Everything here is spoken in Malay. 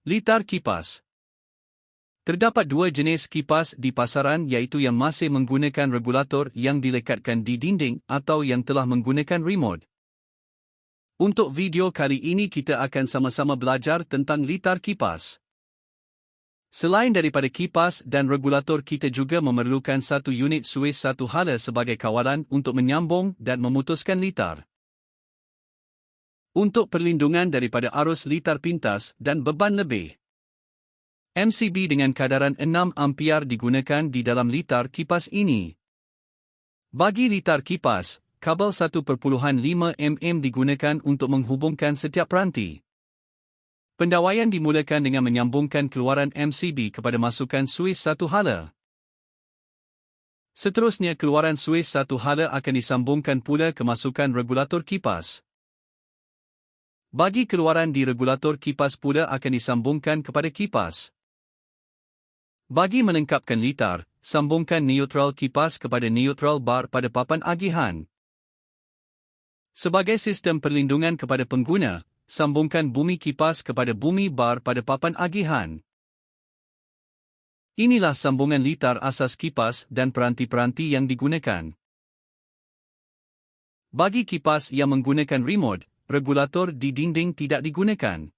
Litar kipas. Terdapat dua jenis kipas di pasaran iaitu yang masih menggunakan regulator yang dilekatkan di dinding atau yang telah menggunakan remote. Untuk video kali ini kita akan sama-sama belajar tentang litar kipas. Selain daripada kipas dan regulator, kita juga memerlukan satu unit suis satu hala sebagai kawalan untuk menyambung dan memutuskan litar. Untuk perlindungan daripada arus litar pintas dan beban lebih, MCB dengan kadaran 6 ampere digunakan di dalam litar kipas ini. Bagi litar kipas, kabel 1.5 mm digunakan untuk menghubungkan setiap peranti. Pendawaian dimulakan dengan menyambungkan keluaran MCB kepada masukan suis satu hala. Seterusnya keluaran suis satu hala akan disambungkan pula ke masukan regulator kipas. Bagi keluaran di regulator kipas pula akan disambungkan kepada kipas. Bagi melengkapkan litar, sambungkan neutral kipas kepada neutral bar pada papan agihan. Sebagai sistem perlindungan kepada pengguna, sambungkan bumi kipas kepada bumi bar pada papan agihan. Inilah sambungan litar asas kipas dan peranti-peranti yang digunakan. Bagi kipas yang menggunakan remote, regulator di dinding tidak digunakan.